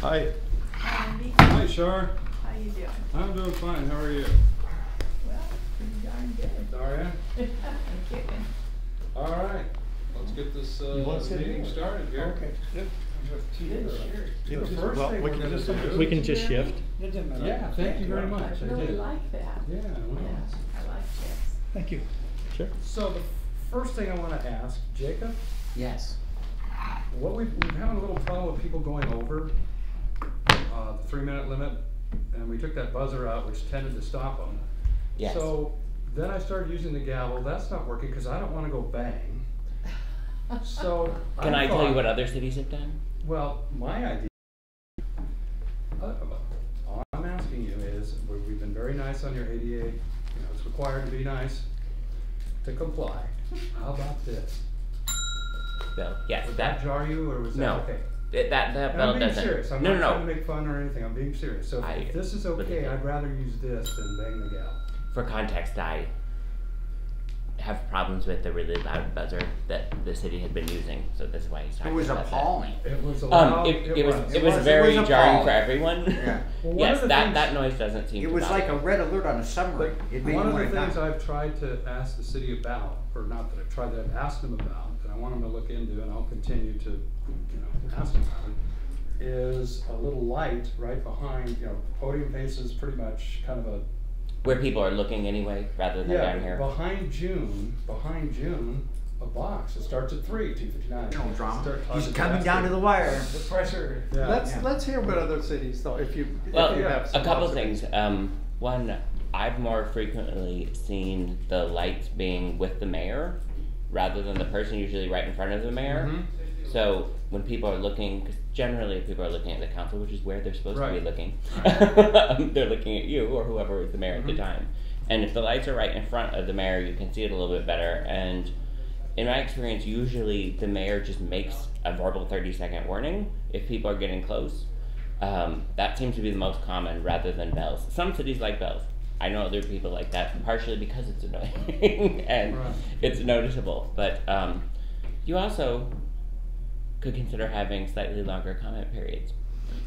Hi. Hi, Andy. Hi, Shar. How you doing? I'm doing fine. How are you? Well, pretty darn good. Are you? I'm kidding. All right. Let's get this meeting started here. Okay. Yep. Sure. The first Well, thing we we're can going just- to do. we can just shift. Yeah, thank you very much. I I really did. like that. Yeah, well. Yes, I like this. Thank you. Sure. So the first thing I want to ask, Jacob, Yes. what we're having a little trouble with people going over the 3-minute limit, and we took that buzzer out, which tended to stop them. Yes. So then I started using the gavel. That's not working because I don't want to go bang. So Can I tell you thought- what other cities have done? Well, my idea. All I'm asking you is, we've been very nice on your ADA. You know, it's required to be nice to comply. How about this? Bill. Yes. Would that jar you, or was that No. okay? That And bill I'm being doesn't. serious. I'm no, not no, trying no. to make fun or anything. I'm being serious. So if this is okay, believe it. I'd rather use this than bang the gavel. For context, I have problems with the really loud buzzer that the city had been using, so that's why he's talking It was about appalling. It was that. allowed. It was It was very jarring appalling. for everyone. Yeah. Well, one Yes, of the that things- noise doesn't seem. It to was bother like a me. red alert on a submarine. It made One you of the want to things die. I've tried to ask the city about, or not that I've tried to ask them about, and I want them to look into, and I'll continue to, ask them about it, is a little light right behind, podium faces pretty much kind of a, Where people are looking anyway, rather than down here. behind June, a box. It starts at 3, 2:59. No drama. Start talking He's to coming us. down to the wire. The pressure. Yeah. Let's hear about other cities though. If you Well, have a some couple observations. things. One, I've more frequently seen the lights being with the mayor rather than the person usually right in front of the mayor. Mhm. So when people are looking, because generally if people are looking at the council, which is where they're supposed to be Right. looking, they're looking at you or whoever is the mayor at the Mhm. time. And if the lights are right in front of the mayor, you can see it a little bit better. And in my experience, usually the mayor just makes a verbal 30-second warning if people are getting close. That seems to be the most common rather than bells. Some cities like bells. I know other people like that, partially because it's annoying and Right. it's noticeable. But you also could consider having slightly longer comment periods,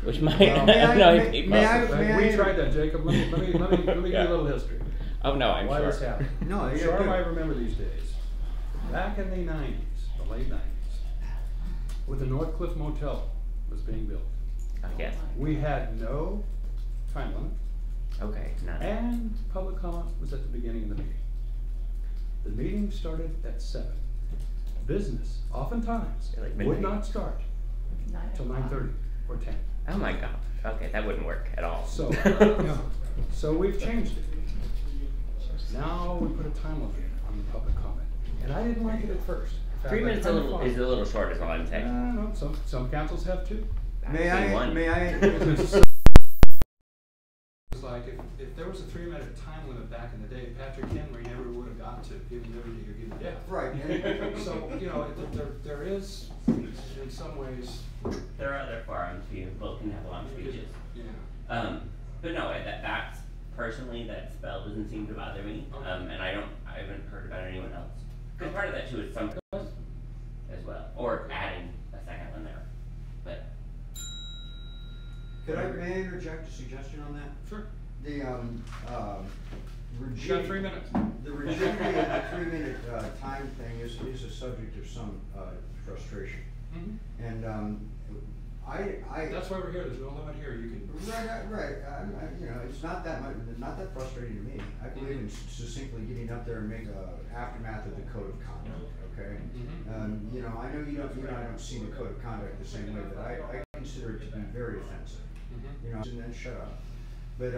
which might Well, annoy people. We tried that, Jacob. Let me give you Yeah. a little history. Oh no, I'm Why sure. this happened. No, you Sure, do. I remember these days. Back in the 90s, the late 90s, when the North Cliff Motel was being built, Yes. we had no time limit, Okay. None. and public comment was at the beginning of the meeting. The meeting started at 7. Business, oftentimes, Like would midnight. not start till 9:30 or 10. Oh my god. Okay, that wouldn't work at all. So, so we've changed it. Now we put a time limit on the public comment, and I didn't like it at first. In fact, 3 I minutes kinda is fought a it. little short, is all I'm saying. No, some councils have 2. May I've seen I? one. May I? It's like if there was a 3-minute time limit back in the day, Patrick Henry never would have got to give liberty or give death. Right. So there is in some ways. There are other forums you both can have long speeches. Yeah. But no, that's personally, that spell doesn't seem to bother me. Okay. And I haven't heard about anyone else. Because part of that too is some as well, or adding a second one there. But May I interject a suggestion on that? Sure. The You got rigidity. 3 minutes. The rigidity of the 3-minute time thing is a subject of some frustration, Mm-hmm. and I. That's why we're here. There's no limit here. You can. Right. It's not that much, not that frustrating to me. I believe in succinctly getting up there and make a aftermath of the code of conduct. Okay. Mhm. I know you and I don't see the code of conduct the same way, but I consider it to be very offensive. Mhm. And then shut up. But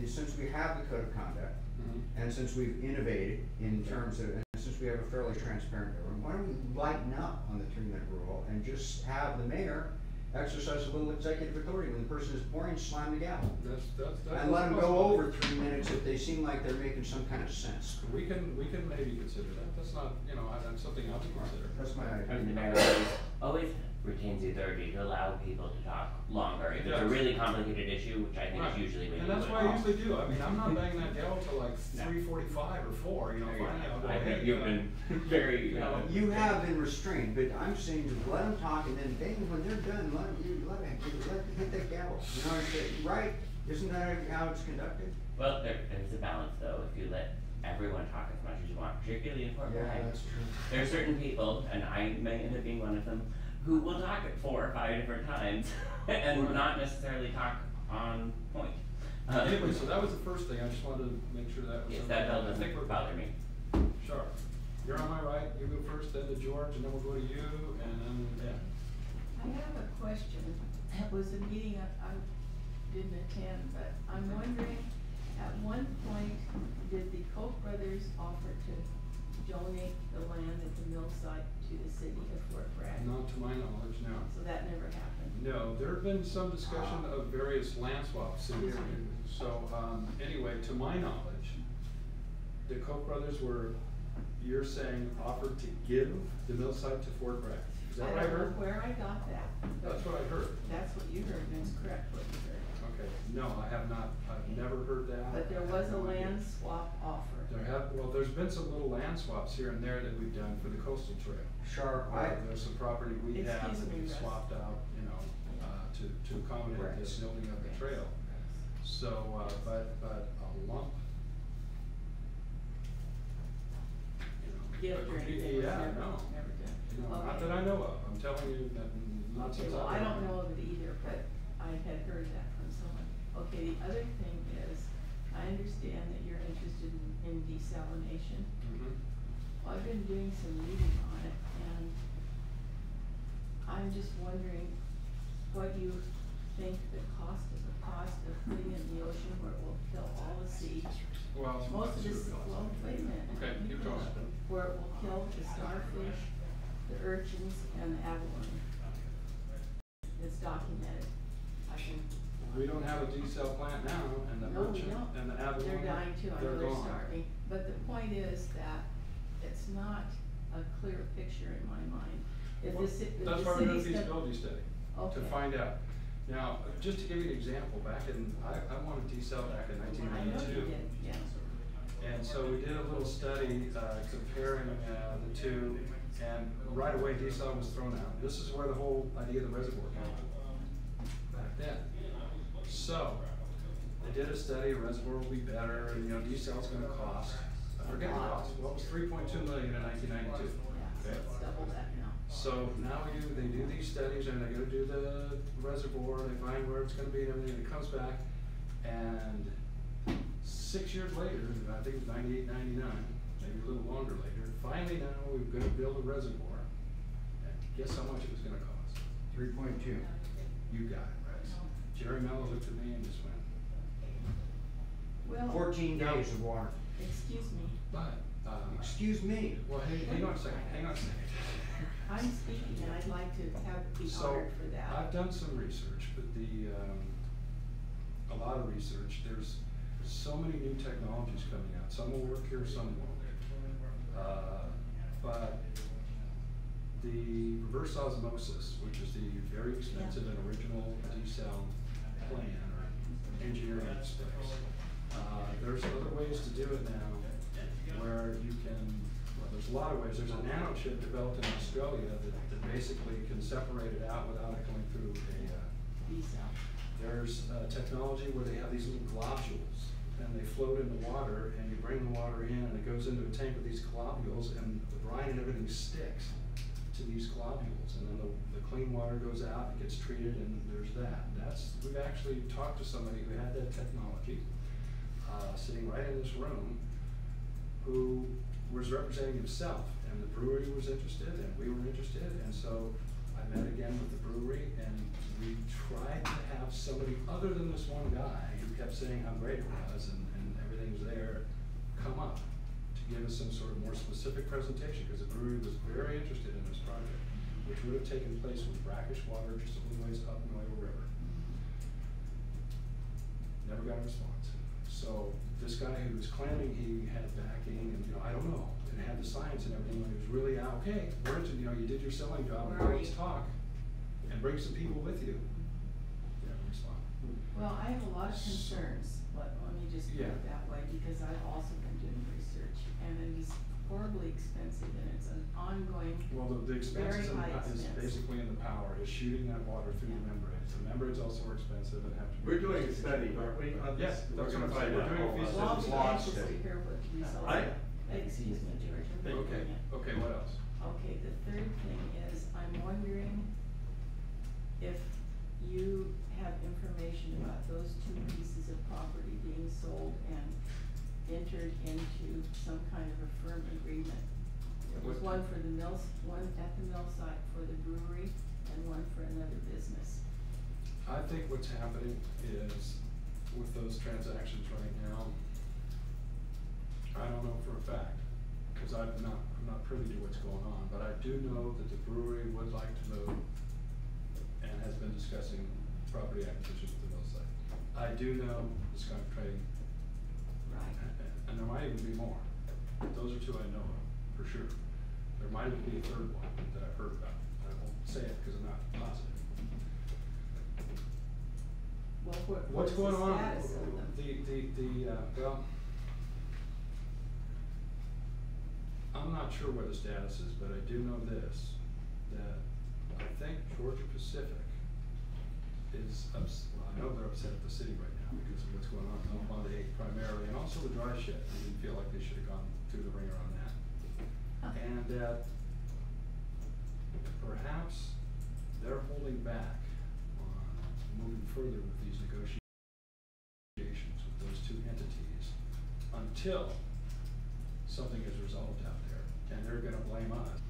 since we have the code of conduct, Mhm. and since we've innovated in terms of, and since we have a fairly transparent government, why don't we lighten up on the 3-minute rule and just have the mayor exercise a little executive authority when the person is boring, slam the gavel. That's And let them go over 3 minutes if they seem like they're making some kind of sense. We can maybe consider that. That's not, that's something else to consider. That's my I mean, the idea. mayor always retains the authority to allow people to talk longer. If it's a Yes. really complicated issue, which I think Right. is usually when And you that's would what I call. usually do. I mean, I'm not banging that gavel till like No. 3:45 or 4, you know, There you finally I'll go. go, I hey, think you've been very, You have been restrained, but I'm saying just let them talk, and then when they're done, let them hit that gavel. You know what I'm saying? Right? Isn't that how it's conducted? well, there's a balance though, if you let everyone talk as much as you want, particularly in Fort Bragg. true. There are certain people, and I may end up being one of them, who will talk at 4 or 5 different times and Right. not necessarily talk on point. Anyway, so that was the first thing. I just wanted to make sure that was. Yes, that okay. I think doesn't we're bother me. Sure. You're on my right. You go first, then to George, and then we'll go to you, and then, yeah. I have a question. It was a meeting I didn't attend, but I'm wondering, at one point, did the Koch brothers offer to donate the land at the mill site to the city of Fort Bragg? Not to my knowledge, no. So that never happened. No, there have been some discussion of various land swaps in here. So, anyway, to my knowledge, the Koch brothers were, you're saying, offered to give the mill site to Fort Bragg. Is that what I don't know heard? where I got that. but That's what I heard. That's what you heard, and that's correct what you heard. Okay, no, I have not, I've never heard that. But there I was have a no idea. land swap offer. Well, there's been some little land swaps here and there that we've done for the coastal trail. Sharp. There's some property we have Excuse that me, we Russ. swapped out, you know, to accommodate Right. this building of the trail. So, but a lump. You know, Gift but- or anything was Yeah, never, no. never done. No, not Okay. that I know of. I'm telling you that not Okay, since well, I've I don't been- know of it either, but I had heard that from someone. Okay, the other thing is, I understand that you're interested in desalination. Mhm. Well, I've been doing some reading on it, and I'm just wondering what you think the cost of putting it in the ocean where it will kill all the sea. Well, Most of this, sure. well, wait a minute. Okay, let me keep finish. going. Where it will kill the starfish, the urchins, and the abalone. It's documented. I can, We don't have a desal plant now, and the no, we merchant don't. and the abalone. They're dying too, I they're know they're gone. starving. But the point is that it's not a clear picture in my mind. If Well, the ci- if that's the why we're doing a city's gonna- feasibility study, to Okay. find out. Now, just to give you an example, back in, I wanted desal back in nineteen I know ninety-two. you did, yeah. And so we did a little study, comparing, the two, and right away desal was thrown out. This is where the whole idea of the reservoir came from, back then. So, they did a study, a reservoir will be better, and, you know, desal's gonna cost, forget the cost, well, it was 3.2 million in 1992. Yeah, so Okay. it's double that now. So now they do these studies, and they go do the reservoir, they find where it's gonna be and everything, and it comes back, and 6 years later, I think it was 98, 99, maybe a little longer later, finally now we're gonna build a reservoir, and guess how much it was gonna cost? 3.2. You got it, Rex. Jerry Mello looked at me and just went, Well, 14 days of water. excuse me, but, Excuse me. well, hang on a second, hang on a second. I'm speaking and I'd like to be So, honored for that. I've done some research, but a lot of research, there's so many new technologies coming out, some will work here, some won't. But the reverse osmosis, which is the very expensive and original desal plan or engineering specs, there's other ways to do it now where you can, well, there's a lot of ways. There's a nanochip developed in Australia that basically can separate it out without it going through a, Desal. there's technology where they have these little globules and they float in the water, and you bring the water in and it goes into a tank with these globules, and the brine and everything sticks to these globules, and then the clean water goes out and gets treated, and there's that. We've actually talked to somebody who had that technology, sitting right in this room, who was representing himself, and the brewery was interested, and we were interested, and so I met again with the brewery, and we tried to have somebody other than this one guy who kept saying how great it was and everything was there, come up to give us some sort of more specific presentation, because the brewery was very interested in this project, which would have taken place with brackish water just a little ways up Nuevo River. Never got a response. So this guy who was claiming he had backing, and, you know, I don't know, and had the science and everything, and he was really, okay, where's it, you know, you did your selling job, Where now are let's you? talk. and bring some people with you, respond. Well, I have a lot of concerns, let me just put Yeah. it that way, because I've also been doing research, and it is horribly expensive, and it's an ongoing, Well, the expense is, Very high is expense. basically in the power, is shooting that water through the membranes. The membranes also are expensive and have to. We're doing a study, aren't we, on this? Yes, that's what I'm We're gonna saying, find we're out doing a all feasibility well, I'll be law anxious to study. hear what the results I- are. Excuse me, George, I'm Okay, reading it. okay, what else? Okay, the third thing is, I'm wondering if you have information about those two pieces of property being sold and entered into some kind of a firm agreement. There was What- one for the mills, one at the mill site for the brewery, and one for another business. I think what's happening is, with those transactions right now, I don't know for a fact, cause I'm not privy to what's going on, but I do know that the brewery would like to move and has been discussing property acquisition at the mill site. I do know the Skunk Trading, Right. and there might even be more. Those are two I know of, for sure. There might even be a third one that I've heard about. I won't say it because I'm not positive. Well, what What's is going the on? status of them? Well, I'm not sure what the status is, but I do know this, that I think Georgia Pacific is well, I know they're upset at the city right now because of what's going on in Oklahoma 8 primarily, and also the dry shed. They didn't feel like they should have gone through the ringer on that. And that perhaps they're holding back on moving further with these negotiations with those two entities until something is resolved out there, and they're gonna blame us.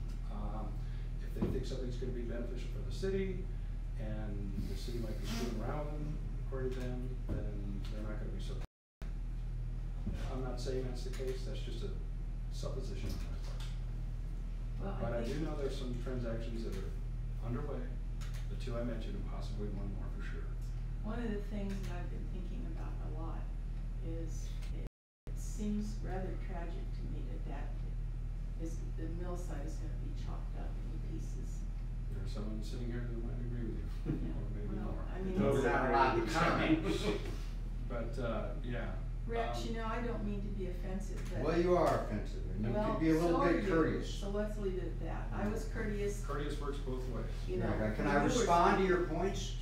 If they think something's gonna be beneficial for the city, and the city might be screwing around them, according to them, then they're not gonna be so. I'm not saying that's the case, that's just a supposition on my part. Well, But I do think- know there's some transactions that are underway, the two I mentioned, and possibly one more for sure. One of the things that I've been thinking about a lot is, it seems rather tragic to me that the mill site is gonna be chopped up into pieces. There's someone sitting here that might agree with you, or maybe Well, more. I mean, No, it's- we're not allowed to comment. But, yeah. Rex, you know, I don't mean to be offensive, but. Well, you are offensive, and you Well, could be a little so are bit you. courteous. So let's leave it at that. I was courteous, Courteous works both ways. you know. Okay, Can when I you were respond to speaking. your points,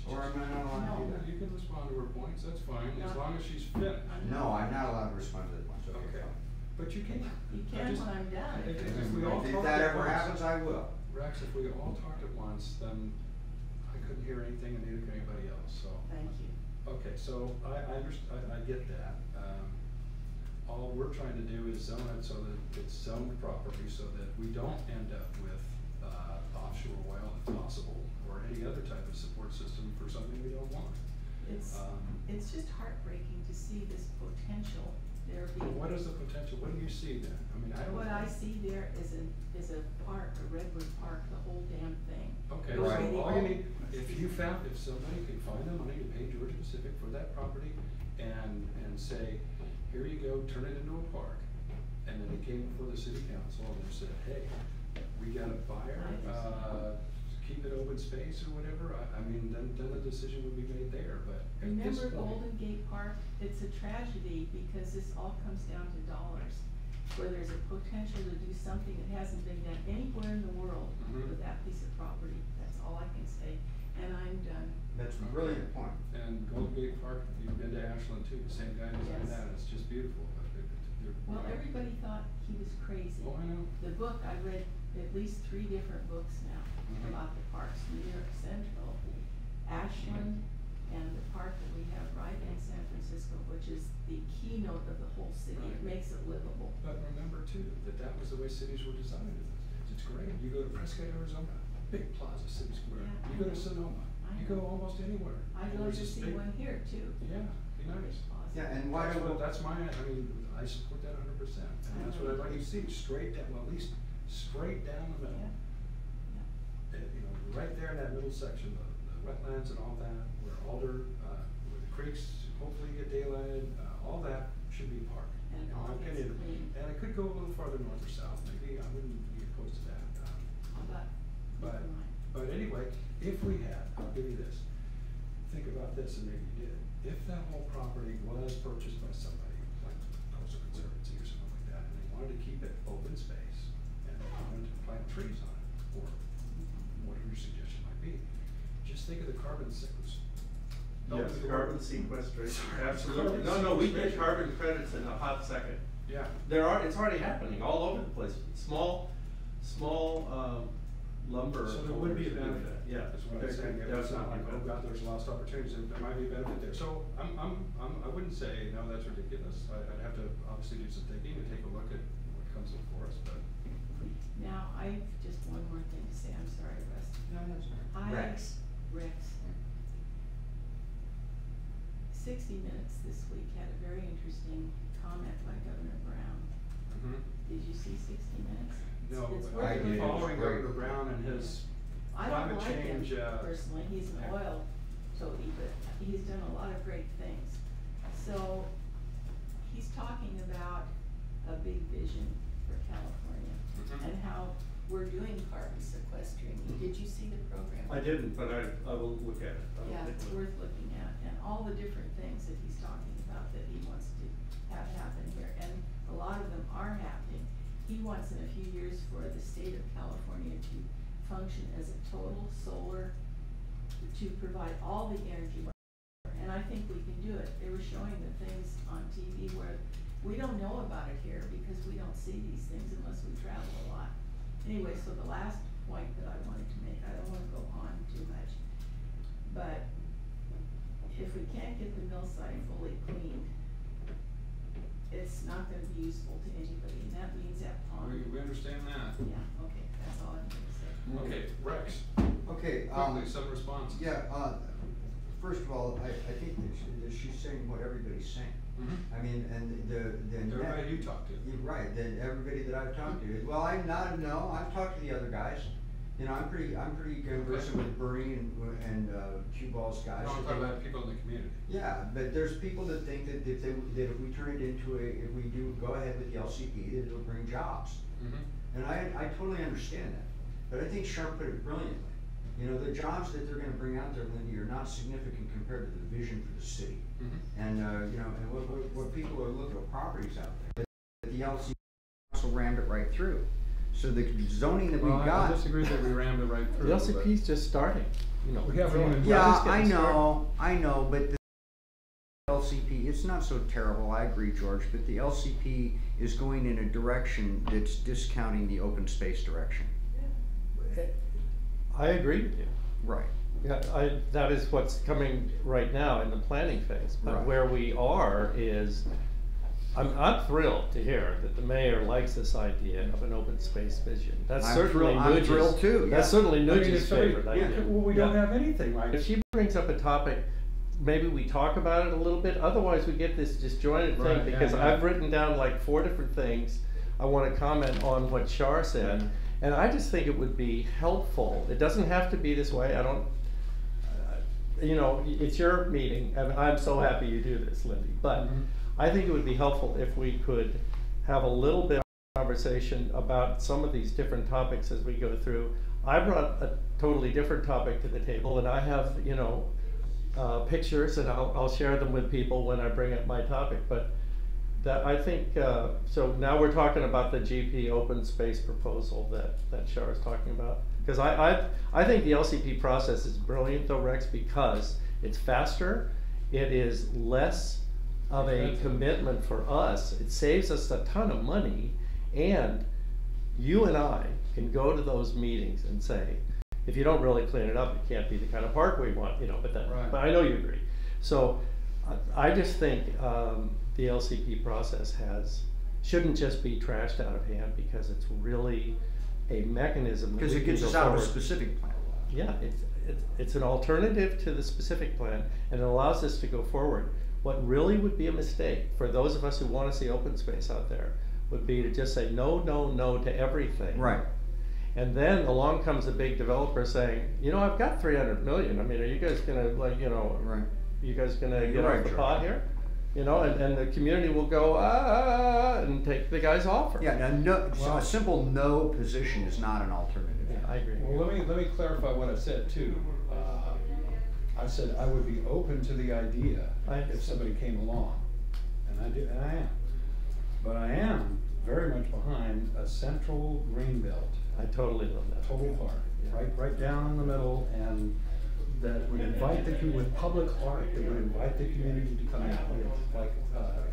or am I not allowed to do that? You can respond to her points, that's fine, as No. long as she's finished. No, I'm not allowed to respond to the points, okay, Okay. fine. But you can. You I can just- when I'm done. If we all If talk that at ever once- happens, I will. Rex, if we all talked at once, then I couldn't hear anything and neither could anybody else, so. Thank you. Okay, so I get that. All we're trying to do is zone it so that it's zoned properly, so that we don't end up with, offshore oil if possible, or any other type of support system for something we don't want. It's just heartbreaking to see this potential there But being. what is the potential, what do you see then? I mean, I don't. What I see there is a park, a redwood park, the whole damn thing. Okay, Goes Right. to the so all you old- need, if somebody could find the money to pay Georgia Pacific for that property and say, here you go, turn it into a park. And then they came before the city council and they said, hey, we got a buyer, keep it open space or whatever, I mean, then the decision would be made there, but at this Remember point. Golden Gate Park? It's a tragedy because this all comes down to dollars. Where there's a potential to do something that hasn't been done anywhere in the world Mhm. with that piece of property. That's all I can say, and I'm done. That's a brilliant point. And Golden Gate Park, you've been to Ashland too, the same guy designed Yes. that, it's just beautiful, but they're. Well, everybody thought he was crazy. Oh, I know. The book, I read at least 3 different books now Mhm. about the parks, New York Central, Ashland, and the park that we have right in San Francisco, which is the keynote of the whole city. It Right. makes it livable. But remember too, that was the way cities were designed in those days. It's great. You go to Prescott, Arizona, big plaza, city square. Yeah, You I go to know. Sonoma, I you know. go almost anywhere. I'd And love there's to this see big- one here too. Yeah, be nice. Yeah, and why That's don't what- That's I mean, I support that 100%. And that's what I'd like to see, straight down, well, at least straight down the middle. Yeah. You know, right there in that middle section, the wetlands and all that, where Alder, where the creeks hopefully get daylighted, all that should be park. And in all my gets opinion. clean. And it could go a little farther north or south, maybe, I wouldn't be opposed to that. How about But, Beaver Line? But anyway, if we had, I'll give you this, think about this, and maybe you did. If that whole property was purchased by somebody, like Coastal Conservancy or something like that, and they wanted to keep it open space, and they wanted to plant trees on it, or whatever your suggestion might be, just think of the carbon sequestration. Yes, carbon sequestration, absolutely. No, we get carbon credits in a hot second. Yeah. It's already happening all over the place. Small lumber. So there would be a owners do benefit. that. Yeah. That's what I'm saying. It's not like, oh God, there's lost opportunities, and there might be a benefit there. So I wouldn't say, no, that's ridiculous. I'd have to obviously do some thinking and take a look at what comes before us, but. Now, I've just one more thing to say, I'm sorry, Russ. No, that's all right. Rex. Rex. 60 Minutes this week had a very interesting comment by Governor Brown. Did you see 60 Minutes? No, It's but worth I've been looking at. following Governor Brown and his I don't climate like him change, personally, he's an oil toady, but he's done a lot of great things. So, he's talking about a big vision for California and how we're doing carbon sequestering. Did you see the program? I didn't, but I will look at it. I'll Yeah, take it's a look. worth looking at, and all the different things that he's talking about that he wants to have happen here, and a lot of them are happening. He wants in a few years for the state of California to function as a total solar, to provide all the energy. And I think we can do it. They were showing the things on TV where we don't know about it here because we don't see these things unless we travel a lot. Anyway, so the last point that I wanted to make, I don't wanna go on too much, but if we can't get the mill site fully cleaned, it's not gonna be useful to anybody, and that means that pond. We understand that. Yeah, okay, that's all I'm gonna say. Okay, Rex, Okay, quickly, some responses. yeah, first of all, I think that she's saying what everybody's saying. I mean, and the. Everybody you talk to. You're right, then everybody that I've talked to, well, I've talked to the other guys. You know, I'm pretty conversant with Bernie and Cue Ball's guys. No, I'm talking about people in the community. Yeah, but there's people that think that if we turn it into if we do go ahead with the LCP, that it'll bring jobs. And I totally understand that, but I think Sharp put it brilliantly. You know, the jobs that they're gonna bring out there, Lindy, are not significant compared to the vision for the city. And, you know, and what people are looking at properties out there, but the LCP also rammed it right through. So the zoning that we Well, got. I disagree that we rammed it right through. The LCP's just starting, you know. We haven't even- Yeah, Just I getting know, but the LCP, it's not so terrible, I agree, George, but the LCP is going in a direction that's discounting the open space direction. I agree with you. Right. Yeah, that is what's coming right now in the planning phase, but Right. where we are is, I'm thrilled to hear that the mayor likes this idea of an open space vision. That's I'm certainly thrilled- I'm Nugent's. thrilled too, That's yeah. certainly I mean, Nugent's if somebody- favorite yeah, idea. well, we don't Yeah. have anything, right? If she brings up a topic, maybe we talk about it a little bit, otherwise we get this disjointed Right, thing, yeah, because yeah. I've written down like 4 different things I wanna comment on what Shar said, Yeah. and I just think it would be helpful, it doesn't have to be this way, I don't, you know, it's your meeting, and I'm so happy you do this, Lindy, but I think it would be helpful if we could have a little bit of conversation about some of these different topics as we go through. I brought a totally different topic to the table, and I have, you know, pictures, and I'll share them with people when I bring up my topic, but that, I think, so now we're talking about the GP open space proposal that Shar is talking about. Because I think the LCP process is brilliant though, Rex, because it's faster, it is less of a commitment for us, it saves us a ton of money, and you and I can go to those meetings and say, if you don't really clean it up, it can't be the kind of park we want, you know, but Right. but I know you agree. So I just think the LCP process shouldn't just be trashed out of hand, because it's really a mechanism. that Because we it can gets go us out of a forward. specific plan. Yeah, it's an alternative to the specific plan, and it allows us to go forward. What really would be a mistake for those of us who want to see open space out there would be to just say no, no, no to everything. Right. And then along comes a big developer saying, you know, I've got 300 million. I mean, are you guys gonna, like, you know, Right. you guys gonna You're get right, off the George. pot here? you know, and the community will go, and take the guy's offer. Yeah, now, no, so Well- a simple no position is not an alternative. Yeah, I agree. Well, let me clarify what I said too. I said I would be open to the idea if somebody came along, and I am. But I am very much behind a central green belt, I totally love that. total park, right down in the middle, and that would invite with public art, that would invite the community to come out with like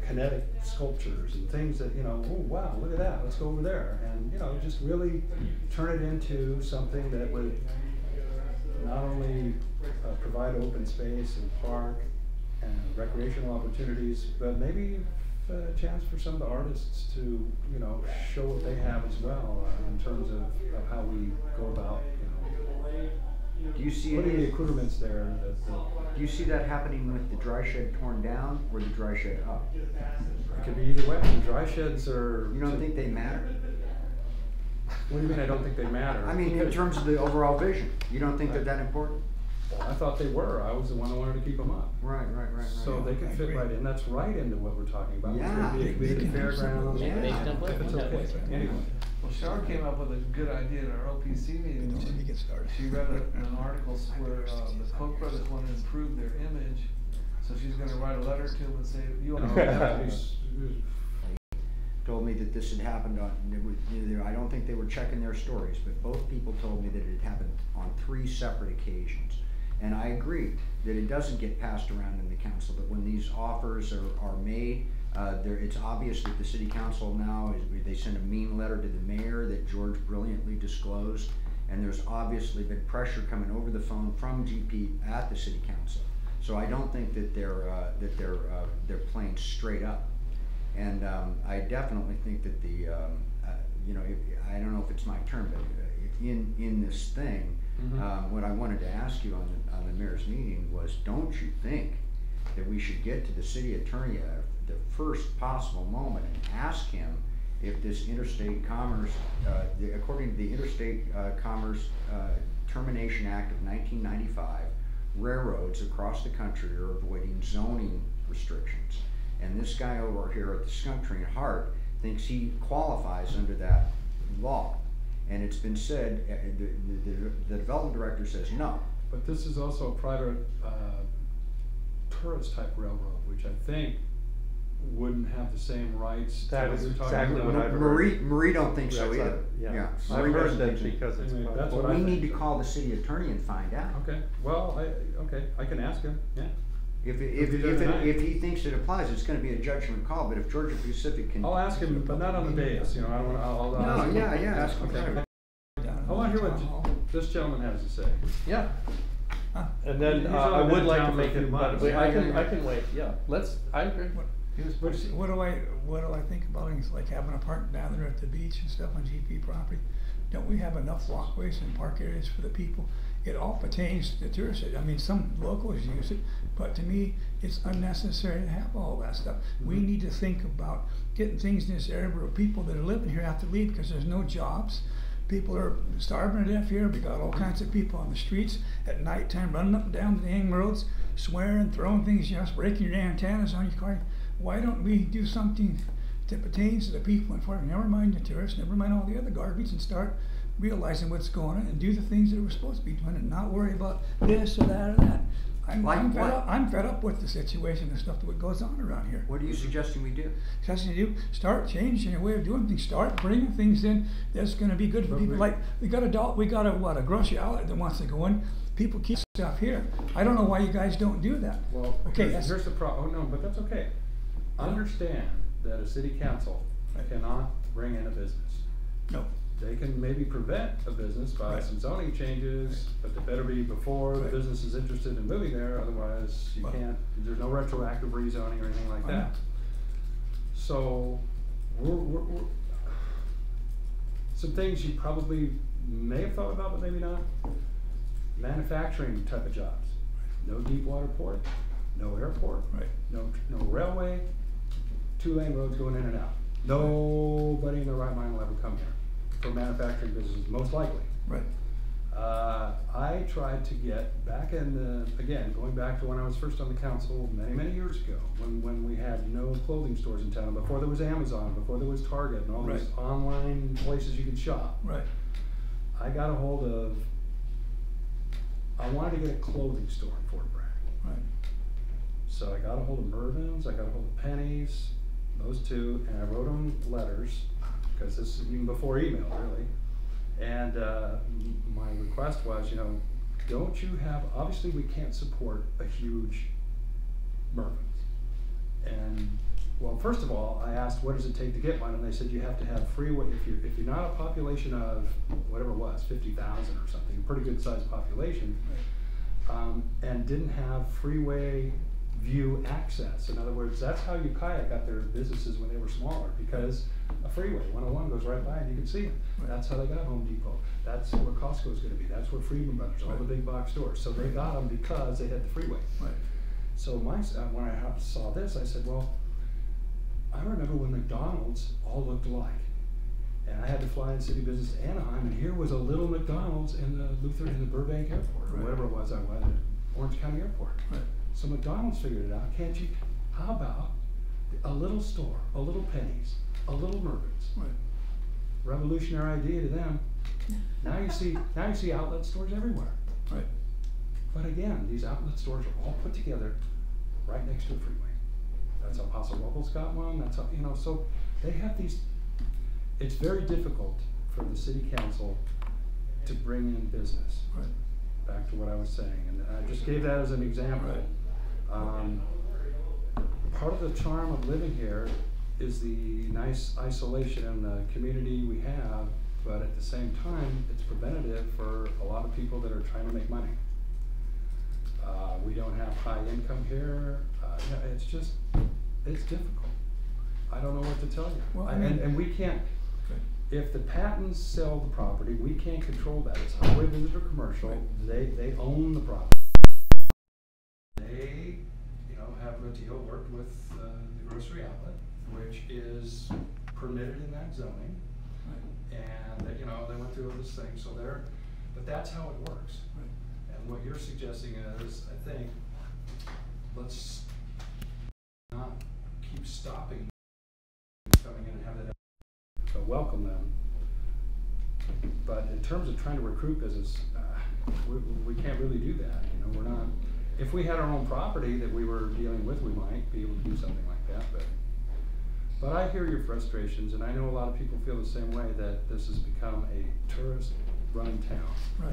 kinetic sculptures and things that, you know, oh wow, look at that, let's go over there, and you know, just really turn it into something that would not only provide open space and park and recreational opportunities, but maybe a chance for some of the artists to, you know, show what they have as well in terms of how we go about, you know, Do you see putting the any, accoutrements there. do you see that happening with the dry shed torn down or the dry shed up? It could be either way. Dry sheds are. You don't think they matter? What do you mean I don't think they matter? I mean, in terms of the overall vision, you don't think they're that important? Well, I thought they were. I was the one that wanted to keep them up. Right. So they could fit right in. That's right into what we're talking about. Yeah. It's gonna be a fairground. Yeah, they still play If it's with okay. that. Anyway. Well, Shar came up with a good idea in our OPC meeting. Don't let me get started. She read an article where the Koch brothers want to improve their image, so she's gonna write a letter to them and say, you No, know, Told me that this had happened on, I don't think they were checking their stories, but both people told me that it had happened on 3 separate occasions. And I agree that it doesn't get passed around in the council, that when these offers are made, it's obvious that the city council now, they sent a mean letter to the mayor that George brilliantly disclosed, and there's obviously been pressure coming over the phone from GP at the city council. So I don't think that they're playing straight up. And I definitely think that the, you know, I don't know if it's my term, but in this thing, what I wanted to ask you on the mayor's meeting was, don't you think that we should get to the city attorney at the first possible moment and ask him if this interstate commerce, according to the Interstate Commerce Termination Act of 1995, railroads across the country are avoiding zoning restrictions. And this guy over here at the Skunk Tree in Hart thinks he qualifies under that law. And it's been said, the development director says no. But this is also a private tourist type railroad, which I think wouldn't have the same rights. That to is what you're talking exactly about. what I've heard. Marie don't think so That's either. yeah. I've Marie heard doesn't that think so. because it's. Anyway, private. that's Well, what I we need to think. call the city attorney and find out. Okay, well, I can ask him, yeah. If If he doesn't mind. he thinks it applies, it's gonna be a judgment call, but if Georgia Pacific can. I'll ask him, but not on the dais, you know, I don't wanna, I'll ask No, him. yeah, Ask him. okay. I wanna hear what this gentleman has to say. Yeah. And then He's I only would been like in to town for make a few it, but months. wait, I Yeah. can wait, yeah, I agree. What do I think about things like having a park down there at the beach and stuff on GP property? Don't we have enough walkways and park areas for the people? It all pertains to the tourists. I mean, some locals use it, but to me, it's unnecessary to have all that stuff. We need to think about getting things in this area where people that are living here have to leave because there's no jobs. People are starving to death here. We got all kinds of people on the streets at nighttime running up and down the dang roads, swearing, throwing things, just breaking your antennas on your car. Why don't we do something that pertains to the people in Florida? Never mind the tourists, never mind all the other garbage, and start realizing what's going on and do the things that we're supposed to be doing and not worry about this or that or that. I'm fed up with the situation and stuff that goes on around here. What are you suggesting we do? Suggesting you start changing your way of doing things. Start bringing things in that's going to be good for people. Like we got a grocery outlet that wants to go in. People keep stuff here. I don't know why you guys don't do that. Well, okay, here's the problem, oh no, but that's okay. Understand that a city council cannot bring in a business. No. They can maybe prevent a business by Right. some zoning changes, but they better be before the Right. business is interested in moving there, otherwise you Well- can't, there's no retroactive rezoning or anything like I know. that. So, we're some things you probably may have thought about, but maybe not. Manufacturing type of jobs. No deep water port, no airport, Right. no railway, 2-lane roads going in and out. Nobody in their right mind will ever come here for manufacturing businesses, most likely. Right. I tried to get back in the, again, going back to when I was first on the council many years ago, when we had no clothing stores in town, before there was Amazon, before there was Target and all these Right. online places you could shop. Right. I got a hold of, I wanted to get a clothing store in Fort Bragg. Right. So I got a hold of Mervyn's, I got a hold of Penny's, those two, and I wrote them letters, because this is even before email, really. And my request was, you know, don't you have, obviously we can't support a huge Mervyn's. And, well, first of all, I asked, what does it take to get one? And they said you have to have freeway, if you're not a population of, whatever it was, 50,000 or something, a pretty good sized population, and didn't have freeway view access. In other words, that's how Ukiah got their businesses when they were smaller, because a freeway, 101 goes right by and you can see it. That's how they got Home Depot. That's where Costco's gonna be. That's where Freedman Brothers, all the big box stores. So they got them because they had the freeway. Right. So when I saw this, I said, well, I remember when McDonald's all looked alike. And I had to fly in city business to Anaheim, and here was a little McDonald's in the Burbank airport, or Right. whatever it was at Orange County Airport. Right. So McDonald's figured it out. How about a little store, a little Penny's, a little Mervyn's? Right. Revolutionary idea to them. Now you see outlet stores everywhere. Right. But again, these outlet stores are all put together right next to a freeway. That's how Paso Robles got one. That's how, you know, so they have these. It's very difficult for the city council to bring in business. Right. Back to what I was saying, and I just gave that as an example. Right. Part of the charm of living here is the nice isolation and the community we have, but at the same time, it's preventative for a lot of people that are trying to make money. We don't have high income here. You know, it's difficult. I don't know what to tell you. Well, I mean, and we can't. If the Pattons sell the property, we can't control that. It's highway visitor commercial. Right. They own the property. They, you know, have a deal worked with the grocery outlet, which is permitted in that zoning. Right. And they, you know, they went through all this thing, so but that's how it works. Right. And what you're suggesting is, I think, let's not keep stopping coming in and have that. So welcome them, but in terms of trying to recruit business, we can't really do that. You know, we're not. If we had our own property that we were dealing with, we might be able to do something like that. But I hear your frustrations, and I know a lot of people feel the same way, that this has become a tourist-run town. Right.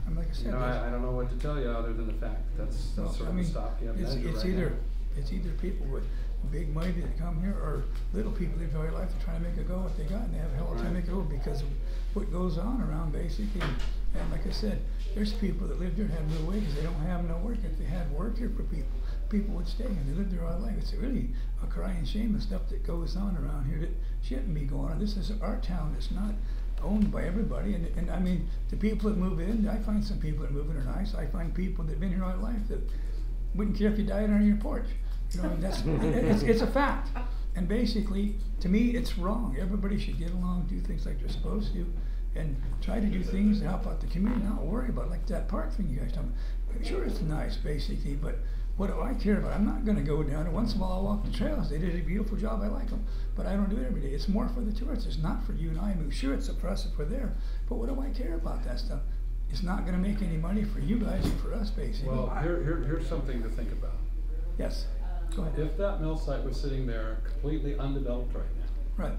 And like I said, You know, I don't know what to tell you other than the fact that's sort of a stopgap measure it's right either now. it's either people with big money that come here, or little people that enjoy life and trying to make a go what they got, and they have a hell of a time Right. make it go because of what goes on around basically. And like I said, there's people that live here and have no wages. They don't have no work. If they had work here for people would stay, and they live there all life. It's really a crying shame of stuff that goes on around here that shouldn't be going on. This is our town. It's not owned by everybody, and I mean, the people that move in, I find some people that move in are nice. I find people that've been here all their life that wouldn't care if you died on your porch. You know, that's it's a fact. And basically, to me, it's wrong. Everybody should get along, do things like they're supposed to, and try to do things to help out the community. Not worry about like that park thing you guys talking about. Sure, it's nice, basically, but what do I care about? I'm not going to go down there. Once in a while, I'll walk the trails. They did a beautiful job. I like them, but I don't do it every day. It's more for the tourists. It's not for you and I. I mean, sure, it's oppressive for there, but what do I care about that stuff? It's not going to make any money for you guys and for us, basically. Well, here's something to think about. Yes. Go ahead. If that mill site was sitting there completely undeveloped right now, Right.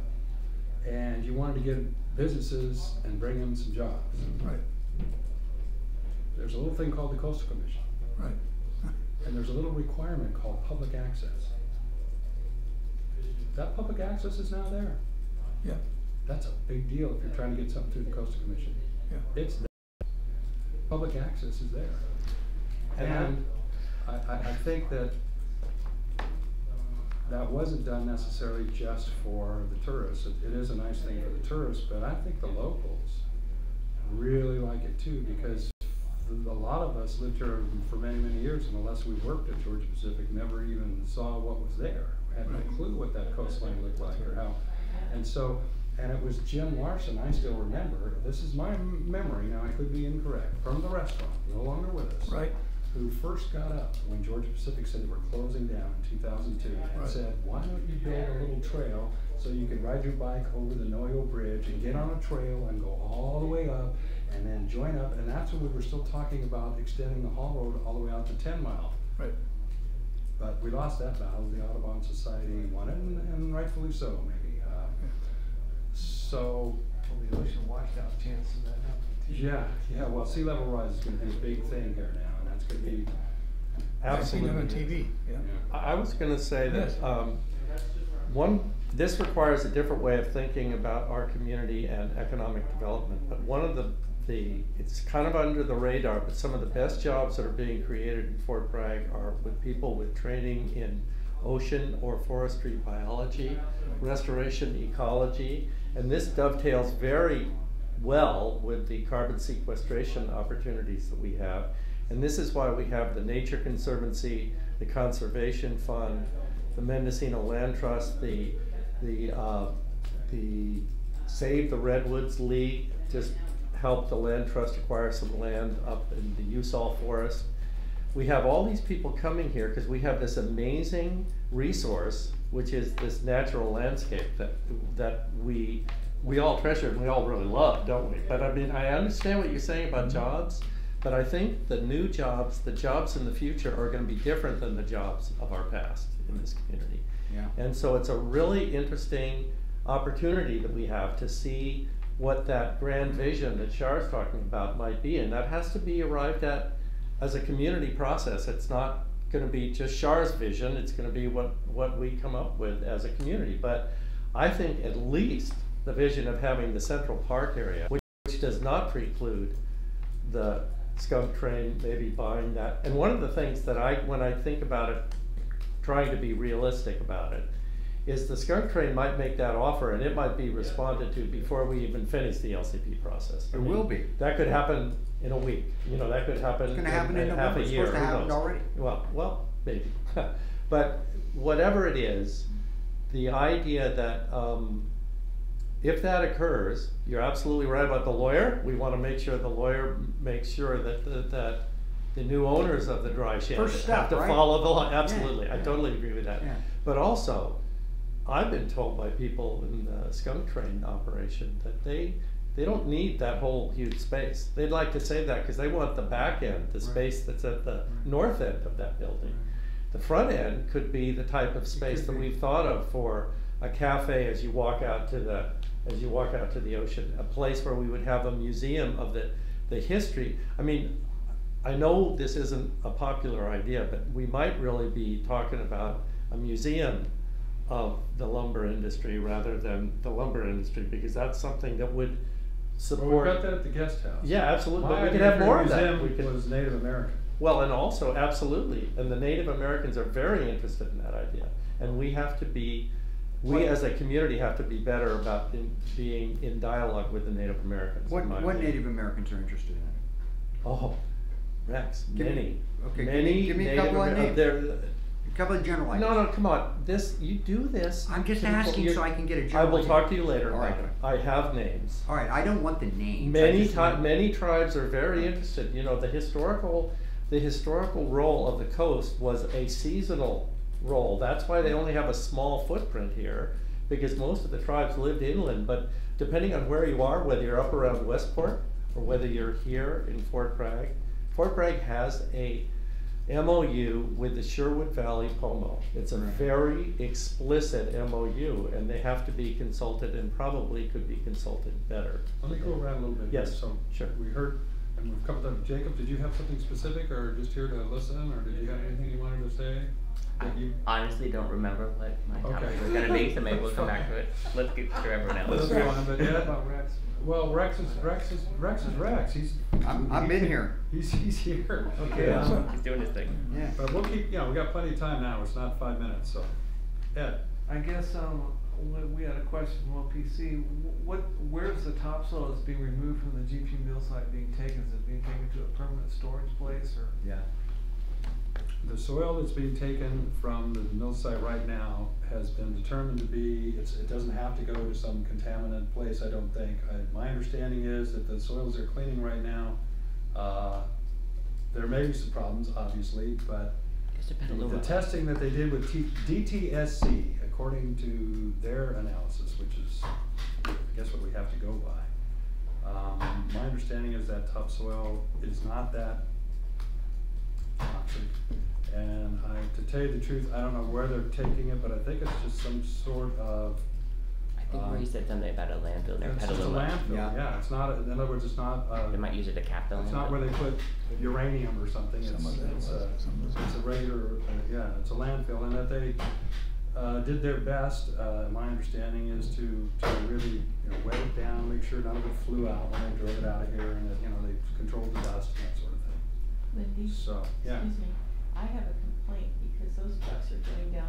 and you wanted to get businesses and bring in some jobs, Right. there's a little thing called the Coastal Commission, Right. and there's a little requirement called public access. That public access is now there. Yeah. That's a big deal if you're trying to get something through the Coastal Commission. Yeah. It's there. Public access is there. And I think that wasn't done necessarily just for the tourists. It is a nice thing for the tourists, but I think the locals really like it too, because a lot of us lived here for many, many years, and unless we worked at Georgia Pacific, never even saw what was there. We had no clue what that coastline looked like or how. And so And it was Jim Larson, I still remember, this is my memory, now I could be incorrect, from the restaurant, no longer with us. Right. Who first got up when Georgia Pacific said they were closing down in 2002 and Right. said, why don't you build a little trail so you can ride your bike over the Noyo Bridge and get on a trail and go all the way up and then join up, and that's when we were still talking about extending the Hall Road all the way out to 10 Mile. Right. But we lost that battle, the Audubon Society won it, and rightfully so, maybe. So, Well, the ocean washout chances of that happening. yeah, well, sea level rise is gonna be a big thing here now, and that's gonna be, I've seen it on Absolutely. TV, yeah. I was gonna say that, Yes. this requires a different way of thinking about our community and economic development, but one of it's kind of under the radar, but some of the best jobs that are being created in Fort Bragg are with people with training in ocean or forestry biology, restoration ecology, and this dovetails very well with the carbon sequestration opportunities that we have. And this is why we have the Nature Conservancy, the Conservation Fund, the Mendocino Land Trust, the Save the Redwoods League, just helped the Land Trust acquire some land up in the Usal Forest. We have all these people coming here because we have this amazing resource, which is this natural landscape that we all treasure and we all really love, don't we? But I mean, I understand what you're saying about jobs, but I think the new jobs, the jobs in the future are going to be different than the jobs of our past in this community. Yeah. And so it's a really interesting opportunity that we have to see what that grand vision that Char's talking about might be, and that has to be arrived at as a community process. It's not going to be just Char's vision, it's going to be what we come up with as a community. But I think at least the vision of having the Central Park area, which does not preclude the skunk train maybe buying that. And one of the things that when I think about it, trying to be realistic about it, is the skunk train might make that offer and it might be responded to before we even finish the LCP process. It will be. That could happen in a week, that could happen It's gonna happen in half November. a It's year, supposed to who happen knows? already. Well, maybe. But whatever it is, the idea that if that occurs, you're absolutely right about the lawyer. We want to make sure the lawyer makes sure that the new owners of the dry shed First step, have to right? follow the law. Absolutely, Yeah, I yeah. totally agree with that. Yeah. But also, I've been told by people in the skunk train operation that they don't need that whole huge space. They'd like to save that because they want the back end, the space that's at the north end of that building. The front end could be the type of space that we've thought of for a cafe as you walk out to the ocean, a place where we would have a museum of the history. I mean, I know this isn't a popular idea, but we might really be talking about a museum of the lumber industry rather than the lumber industry, because that's something that would well, support. we've got that at the guest house. Yeah, absolutely, but My we could idea have for a more of that. museum We could, was Native American. well, and also, absolutely, and the Native Americans are very interested in that idea, and we have to be, we as a community have to be better about being in dialogue with the Native Americans. What in my Native opinion. Americans are interested in it? Oh, Rex, Give me- many, okay, many give me a Native couple of Amer- names. there- A couple of general ideas. No, come on, you do this. I'm just to people. asking You're- so I can get a I general will idea. talk to you later All right. about it. I have names. All right, I don't want the names. I just want- Many tribes are very interested. The historical role of the coast was a seasonal role. That's why they only have a small footprint here, because most of the tribes lived inland. But depending on where you are, whether you're up around Westport or whether you're here in Fort Bragg has a MOU with the Sherwood Valley Pomo. It's a Right. very explicit MOU, and they have to be consulted and probably could be consulted better. Let me go around a little bit here. Yes, So sure. we heard, and we've covered that. Jacob, did you have something specific, or just here to listen, or did you have anything you wanted to say? That you- Honestly, don't remember what my topic Okay. was gonna be, so maybe we'll come back to it. Let's get through everyone Let's else. go on, but What yeah, about Rex? well, Rex is Rex. I've been here. He's here. Okay, Yeah. He's doing his thing. Yeah. But we'll keep, we got plenty of time now. It's not 5 minutes, so. Ed, I guess, we had a question from OPC. Where's the topsoil that's being removed from the GP mill site being taken? Is it being taken to a permanent storage place or? Yeah. the soil that's being taken from the mill site right now has been determined to be, it doesn't have to go to some contaminant place, I don't think. My understanding is that the soils they're cleaning right now, there may be some problems, obviously, but the testing that they did with DTSC, according to their analysis, which is, I guess, what we have to go by. My understanding is that topsoil is not that toxic. And to tell you the truth, I don't know where they're taking it, but I think it's just some sort of. I think where you said something about a landfill near It's just a Petaluma. landfill, yeah, it's not, in other words, it's not, They might use it to cap the landfill. it's not where they put uranium or something, it's a regular, yeah, it's a landfill, and that they, did their best, my understanding is to really, wet it down, make sure none of it flew out when they drove it out of here, and that, they controlled the dust and that sort of thing. Lindy, So, yeah. excuse me, I have a complaint because those trucks are going down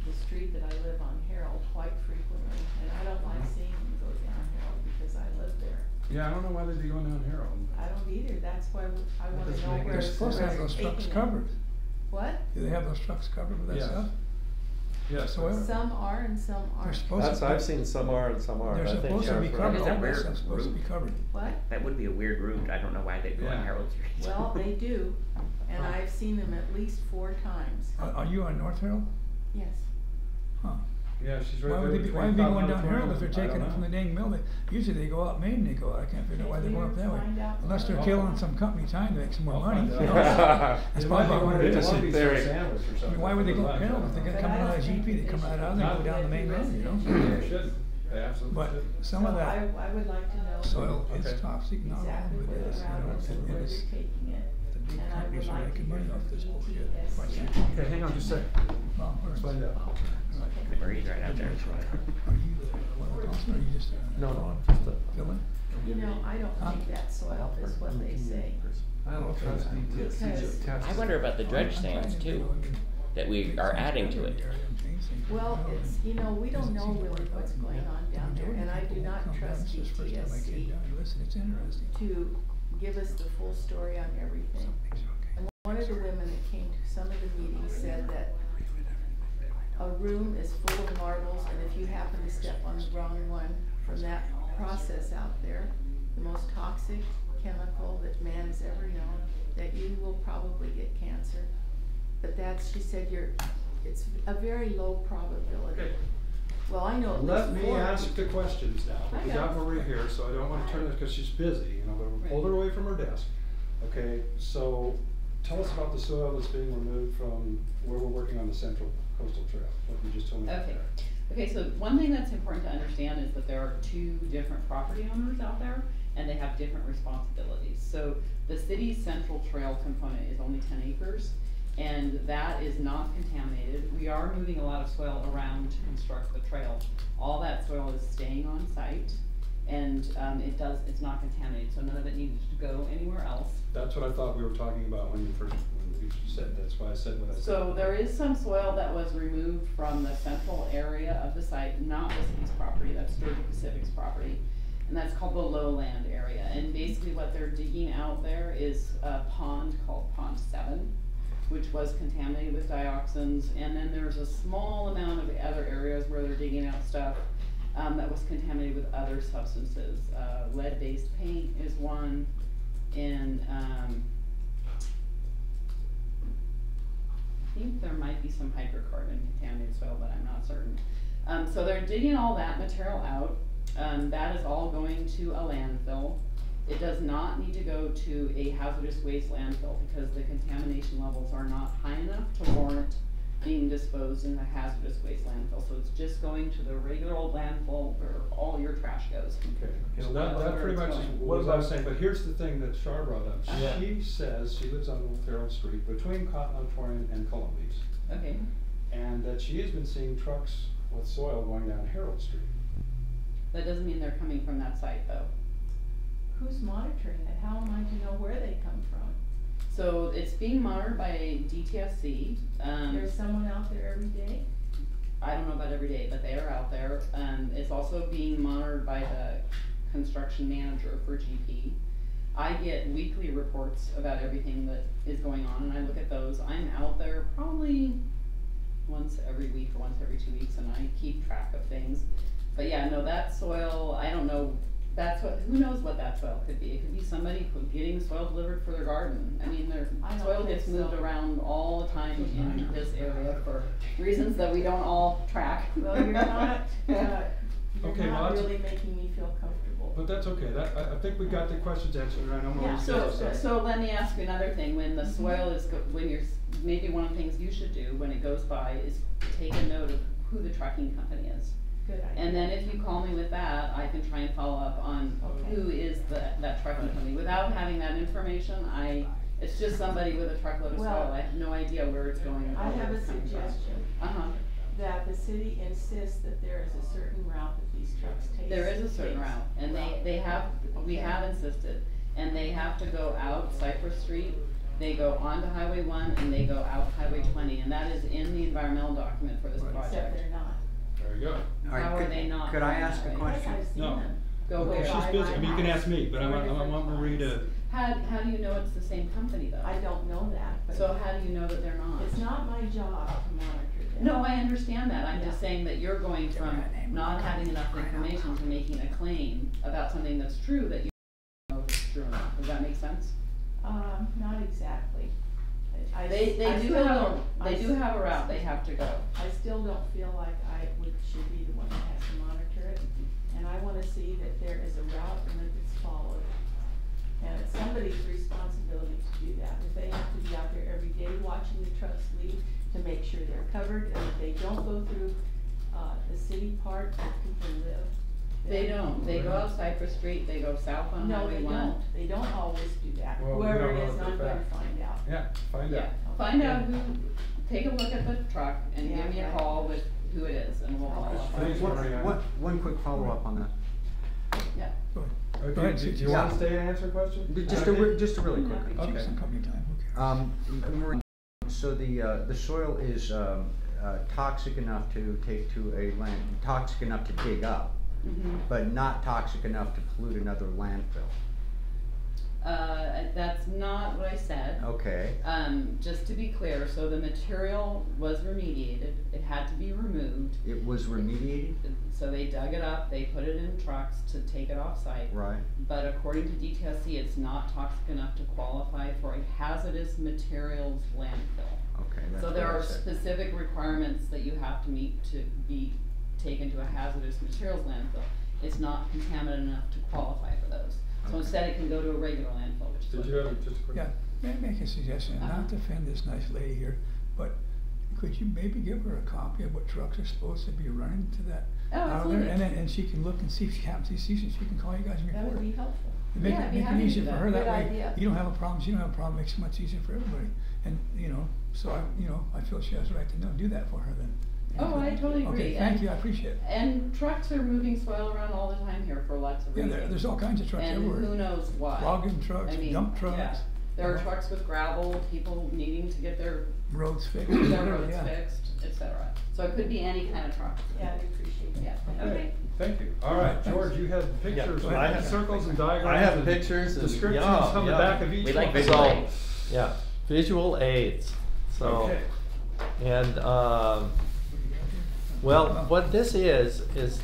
the street that I live on, Harold, quite frequently, and I don't like seeing them go down Harold because I live there. Yeah, I don't know why they'd be going down Harold. I don't either, that's why I wanna doesn't know make where They're any supposed to have where those it's trucks taking covered. it. What? Do they have those trucks covered with that Yes. stuff? Yes. Soil? Some are and some They're aren't. supposed to. I've seen some are and some aren't. They're I think supposed to be Sheriff covered, Is that all that weird stuff's supposed to be route? covered. What? That would be a weird route. I don't know why they'd go Yeah. on Harold Street. Well, they do, and I've seen them at least 4 times. Are you on North Harold? Yes. Huh. Yeah, she's right Why there would they be between going Colorado down Harold if they're Point and- I taking don't it from the know. dang mill? Usually they go out Main and they go out, I can't figure out why they're going up that way. Find out Unless they're tomorrow. killing some company time to make some more I'll money. find you out. know? That's They probably might be about what wanting it to is. do some Very- sandwich or I something. mean, why would they go for lunch, Harold I if they're don't gonna know. come out of But I GP, don't they think come they right out should. and go down the main road, you know? They should, they absolutely But should. some of So that I would like to know soil is Okay. toxic, not all exactly of where it the is, you route know, is and where it they're is. taking it. The big And I would companies are like to making hear money from off this bullshit. DTSC. Quite sure. Okay, hang on just a sec. Well, Let's find out. Right. Marie's right out there. Are you one of the council, or are you just a? No, I'm just a. Fill in? You know, I don't think that soil is what they say. I don't trust DTSC's test. I wonder about the dredge I'm trying sands to too, do, I mean, that we are adding to it. Well, it's, we don't know really what's going on down there, and I do not trust DTSC Listen, it's interesting. to give us the full story on everything. And one of the women that came to some of the meetings said that a room is full of marbles, and if you happen to step on the wrong one from that process out there, the most toxic chemical that man has ever known, that you will probably get cancer. But that's, she said, it's a very low probability. Okay. Well, I know at Let least me 4 ask the questions now. I We got know. Marie here, so I don't wanna turn it, cause she's busy, but we pulled her away from her desk. Okay, so tell us about the soil that's being removed from where we're working on the Central Coastal Trail, what you just told me about Okay. that. Okay, so one thing that's important to understand is that there are 2 different property owners out there, and they have different responsibilities. So the city's central trail component is only 10 acres, and that is not contaminated. We are moving a lot of soil around to construct the trail. All that soil is staying on site, and it's not contaminated, so none of it needs to go anywhere else. That's what I thought we were talking about when you said, that's why I said what I said. So there is some soil that was removed from the central area of the site, not the city's property, that's Sturgeon Pacific's property. And that's called the lowland area, and basically what they're digging out there is a pond called Pond 7, which was contaminated with dioxins, and then there's a small amount of other areas where they're digging out stuff that was contaminated with other substances. Lead-based paint is one, and I think there might be some hydrocarbon contaminated soil, but I'm not certain. So they're digging all that material out. That is all going to a landfill. It does not need to go to a hazardous waste landfill because the contamination levels are not high enough to warrant being disposed in a hazardous waste landfill. So it's just going to the regular old landfill where all your trash goes. Okay, so That's that where pretty it's much is going. what I was saying, but here's the thing that Char brought up. Uh-huh. She says she lives on North Harold Street between Cotton Auditorium and Columbia's, Okay. and that she has been seeing trucks with soil going down Harold Street. That doesn't mean they're coming from that site though. Who's monitoring it? How am I to know where they come from? So it's being monitored by DTSC. There's someone out there every day? I don't know about every day, but they are out there. It's also being monitored by the construction manager for GP. I get weekly reports about everything that is going on, and I look at those. I'm out there probably once every week or once every 2 weeks, and I keep track of things. But yeah, no, that soil, I don't know, who knows what that soil could be? It could be somebody getting soil delivered for their garden. I mean, their I don't soil think gets moved so. around all the time in this area for reasons that we don't all track. Well, you're not, Okay, you're well, not that's- really making me feel comfortable. But that's okay, I think we got the questions answered, I know Yeah, Marie's So, got to say. so let me ask you another thing, when the soil is, when you're, maybe one of the things you should do when it goes by is take a note of who the trucking company is. Good idea. And then if you call me with that, I can try and follow up on Okay. who is that trucking company. Without having that information, it's just somebody with a truckload of Well, soil, I have no idea where it's going. I or where have a it's coming from. suggestion, Uh-huh, that the city insists that there is a certain route that these trucks take. there is a certain route, and we have insisted, and they have to go out Cypress Street, they go onto Highway 1, and they go out Highway 20, and that is in the environmental document for this Right. Except project. they're not. There you go. All right, How are could- they not Could I going ask that a way? Yes, question? I've seen No. them. Go Okay, by she's by busy, my I mean, you can house. ask me, but I Four want different Marie to, times. How do you know it's the same company though? I don't know that, but So how do you know that they're not? it's not my job to monitor them. No, I understand that, I'm just Yeah. saying that you're going from not having enough information to making a claim about something that's true that you don't know if it's true or not, does that make sense? Not exactly. I They still do have, don't- they I do s- have a route they have to go. I still don't feel like should be the one that has to monitor it, and I wanna see that there is a route and that it's followed. And it's somebody's responsibility to do that, if they have to be out there every day watching the trucks leave to make sure they're covered, and if they don't go through, the city part where people live. They then- don't, they go out Cypress Street, they go south on No, Highway they 1. don't, they don't always do that, Well, we whoever don't it know is, for a I'm gonna fact. find out. yeah, find out. Yeah, find out who, take a look at the truck and Yeah, give me a right. call with who it is, and we'll follow up. Thanks, Maria. One quick follow-up on that. Yeah. Go ahead. Go Okay, ahead, do you Susan. wanna stay and answer questions? Just a really quick. Take Okay. some company time, okay. Marie, so the soil is toxic enough to take to a land, toxic enough to dig up, but not toxic enough to pollute another landfill. That's not what I said. Okay, Just to be clear, so the material was remediated, it had to be removed. it was remediated, So they dug it up, they put it in trucks to take it off site. right? But according to DTSC, it's not toxic enough to qualify for a hazardous materials landfill. Okay, that's So what there I are said. specific requirements that you have to meet to be taken to a hazardous materials landfill. It's not contaminant enough to qualify for those. So Okay. instead it can go to a regular landfill, which is Did what you they have did. just a quick? Yeah, may I make a suggestion, Uh-huh. not to offend this nice lady here, but could you maybe give her a copy of what trucks are supposed to be running to that? Oh, out there, absolutely. and she can look and see if she happens to see, she can call you guys and That report would it. be helpful. Make Yeah, I'd it, be make it happy to easier do for that. her, that Good way, idea. you don't have a problem, she don't have a problem, makes it much easier for everybody. And, so I feel she has the right to know, do that for her then. Oh, I totally agree. Okay, thank And- you, I appreciate it. And trucks are moving soil around all the time here for lots of Yeah, reasons. there's all kinds of trucks And everywhere. who knows why. Logging trucks, I mean, dump yeah. trucks, There are trucks with gravel, people needing to get their roads fixed, their whatever, roads yeah. fixed, etc. So it could be any kind of truck. Yeah, I'd appreciate that. Yeah. Okay, thank you. All right, George, you had pictures, I with have- circles and diagrams. I have and pictures and, descriptions yeah, on the yeah. back of each We one. like visual So, aids. yeah, visual aids, so. Okay. And, well, what this is, this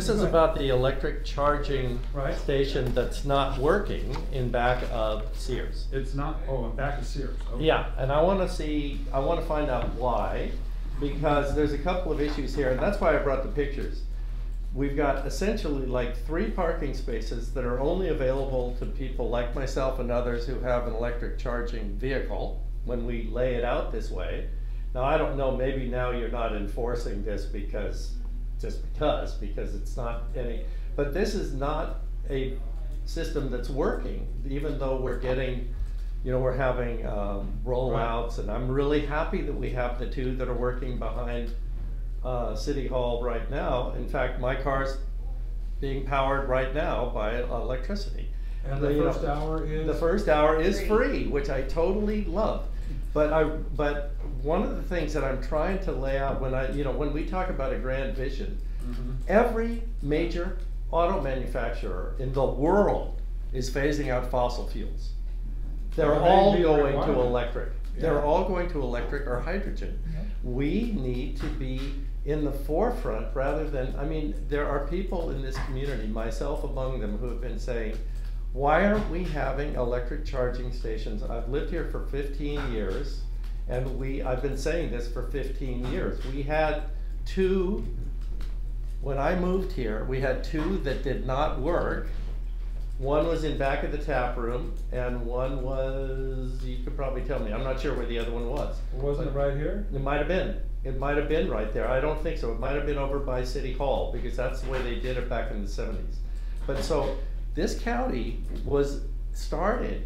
is about the electric charging Right. station that's not working in back of Sears. It's not, oh, I'm back to Sears. Okay. Yeah, and I wanna find out why, because there's a couple of issues here, and that's why I brought the pictures. We've got essentially like 3 parking spaces that are only available to people like myself and others who have an electric charging vehicle when we lay it out this way. Now, I don't know, maybe now you're not enforcing this because it's not any, but this is not a system that's working, even though we're getting, we're having rollouts, and I'm really happy that we have the 2 that are working behind City Hall right now. In fact, my car's being powered right now by electricity. And the You know, first hour is? The first hour is Free. free, which I totally love. But one of the things that I'm trying to lay out when we talk about a grand vision, Mhm. every major auto manufacturer in the world is phasing out fossil fuels. They're Well, all maybe going to requirement. electric. They're Yeah. all going to electric or hydrogen. Yeah. We need to be in the forefront rather than, I mean, there are people in this community, myself among them, who have been saying, why aren't we having electric charging stations? I've lived here for 15 years, and I've been saying this for 15 years. We had two, when I moved here, we had two that did not work. One was in back of the tap room, and one was, you could probably tell me, I'm not sure where the other one was. Wasn't it right here? It might have been. It might have been right there. I don't think so. It might have been over by City Hall, because that's the way they did it back in the 70s. But so, this county was started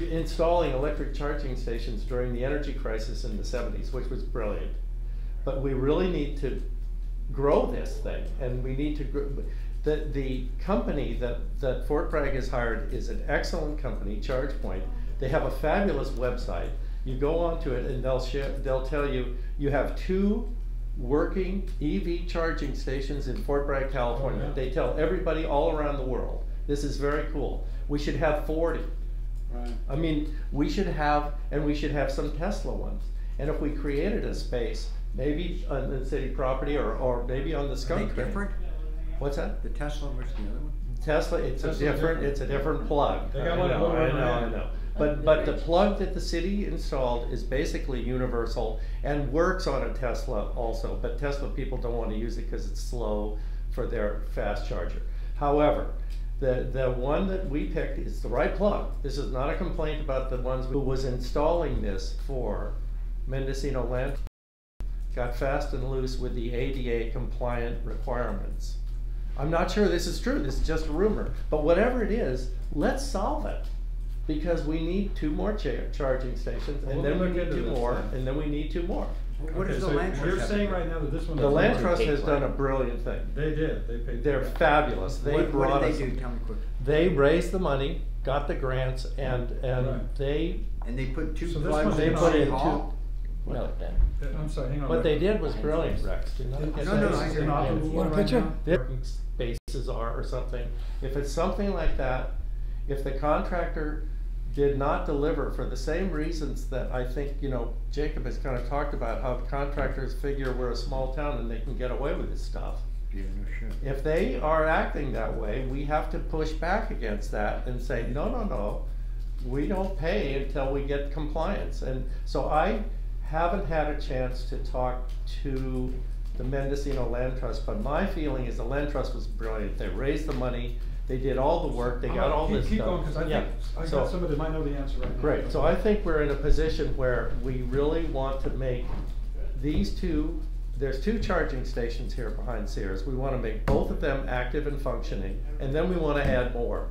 installing electric charging stations during the energy crisis in the 70s, which was brilliant. But we really need to grow this thing, and we need to grow. The company that Fort Bragg has hired is an excellent company, ChargePoint. They have a fabulous website. You go onto it and they'll tell you, you have 2 working EV charging stations in Fort Bragg, California. Oh, yeah. They tell everybody all around the world. This is very cool. We should have 40. Right. I mean, we should have some Tesla ones. And if we created a space, maybe on the city property or maybe on the Are they skunk train. different? What's that? The Tesla versus the other one? Tesla, it's Tesla's a different plug. They got I one know, going I right know, I now. know. But the plug that the city installed is basically universal and works on a Tesla also, but Tesla people don't want to use it because it's slow for their fast charger. However, the one that we picked is the right plug. This is not a complaint about the ones who was installing this for Mendocino Land. Got fast and loose with the ADA compliant requirements. I'm not sure this is true, this is just a rumor, but whatever it is, let's solve it. Because we need 2 more charging stations, Well, and then we we'll look need into 2 this more, then. and then we need 2 more. What Okay, does the so land trust you're have to saying do? right now that this one. The doesn't Land work. Trust Take has one. done a brilliant thing. They did, they paid. They're for that. fabulous. They What brought did us, they do? Tell me quick. they raised the money, got the grants, and Right. they, And they put 2 So this plugs one's they in put City in Hall? No, then. I'm sorry, hang on. what they Rick. did was brilliant, Rex. Do not This get No, no, that. I is hear you. inoperable Want a right picture? now. Parking spaces are or something. If it's something like that, if the contractor did not deliver for the same reasons that I think, Jacob has kind of talked about, how contractors figure we're a small town and they can get away with this stuff. Yeah, no shit. If they are acting that way, we have to push back against that and say, no, we don't pay until we get compliance. And so I haven't had a chance to talk to the Mendocino Land Trust, but my feeling is the Land Trust was brilliant. They raised the money, they did all the work, they got all this stuff. Keep going, cause I Yeah. think, I So- got somebody that might know the answer right now. Great, so I think we're in a position where we really want to make these 2, there's 2 charging stations here behind Sears. We wanna make both of them active and functioning, and then we wanna add more.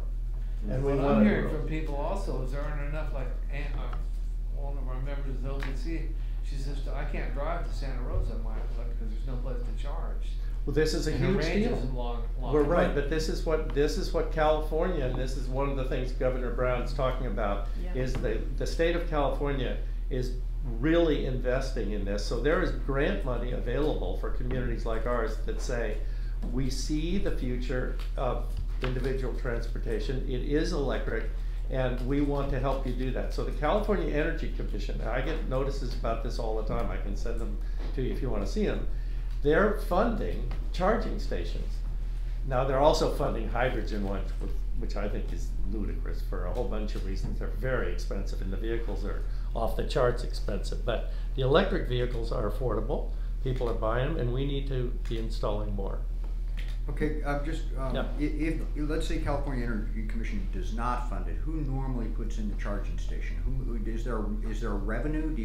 And we What wanna I'm hearing grow. from people also is there aren't enough, like, one of our members of the OPC, she says, I can't drive to Santa Rosa in my, because there's no place to charge. Well, this is a And the huge range deal. isn't long We're enough. right, but this is what California, and this is one of the things Governor Brown's talking about, Yeah. is the state of California is really investing in this. So there is grant money available for communities like ours that say, we see the future of individual transportation, it is electric, and we want to help you do that. So the California Energy Commission, and I get notices about this all the time, I can send them to you if you wanna see them. They're funding charging stations. Now, they're also funding hydrogen ones, which I think is ludicrous for a whole bunch of reasons. They're very expensive and the vehicles are off the charts expensive. But the electric vehicles are affordable, people are buying them, and we need to be installing more. Okay, Yeah. if, let's say California Energy Commission does not fund it, who normally puts in the charging station? Is there a revenue? Do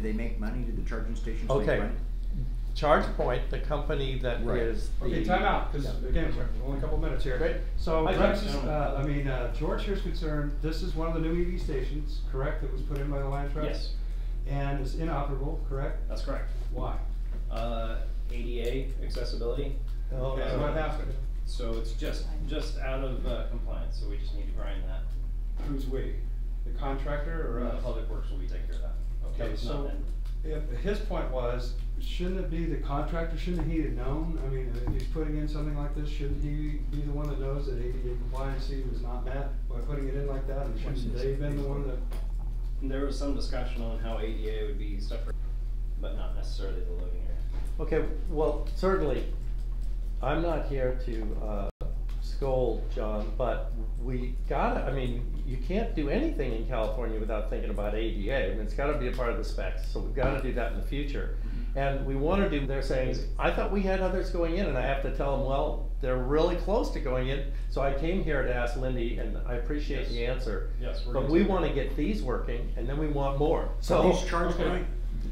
they make money? Do the charging stations make Okay. money? ChargePoint, the company that Right. is the. Okay, time out, cause Yeah. again, we're only a couple minutes here. Great. So Hi, Rex Jeff. is, George here's concerned, this is one of the new EV stations, correct, that was put in by the Land Trust? Yes. And it's inoperable, correct? That's correct. Why? ADA accessibility. Oh, Okay, so what happened? So it's just out of compliance, so we just need to grind that. Who's we? The contractor or us? Public Works will be taking care of that. Okay, It's not so then. his point was, shouldn't it be the contractor, shouldn't he have known? I mean, if he's putting in something like this, shouldn't he be the one that knows that ADA compliancy was not met by putting it in like that? And shouldn't they have been the one that? There was some discussion on how ADA would be separate, but not necessarily the living area. Okay, well, certainly, I'm not here to scold John, but we gotta, I mean, you can't do anything in California without thinking about ADA. I mean, it's gotta be a part of the specs, so we've gotta do that in the future. And we wanna do, they're saying, I thought we had others going in, and I have to tell them, well, they're really close to going in. So I came here to ask Lindy, and I appreciate the answer. Yes, we're But gonna we take wanna get these working, and then we want more, so. These charge point?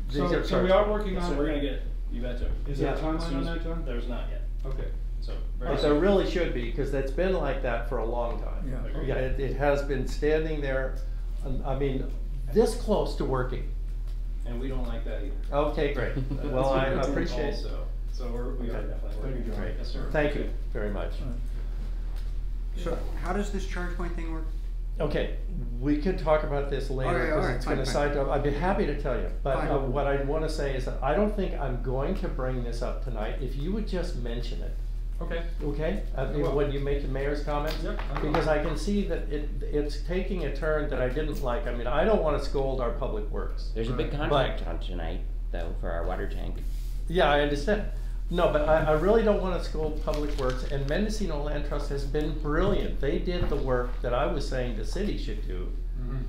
These are So we charge are working on So it. we're gonna get, you betcha. Is there a Yeah. timeline on that, John? There's not yet, Okay. so. very But soon. there really should be, because it's been like that for a long time. Yeah. Yeah, it has been standing there, I mean, this close to working. And we don't like that either. Okay, great. That's Well, I what we're appreciate it. also- So we are Okay. definitely working. John. Yes, sir. Thank you very much. So how does this charge point thing work? Okay, we could talk about this later, Okay, all because right, it's fine, gonna fine. side up, I'd be happy to tell you. But Fine. what I wanna say is that I don't think I'm going to bring this up tonight, if you would just mention it. Okay. Okay, will. when you make the mayor's comments? Yep, I will. Because I can see that it's taking a turn that I didn't like. I mean, I don't wanna scold our public works. There's a big Right. contract on tonight, though, for our water tank. Yeah, I understand. No, but I really don't wanna scold Public Works, and Mendocino Land Trust has been brilliant. They did the work that I was saying the city should do,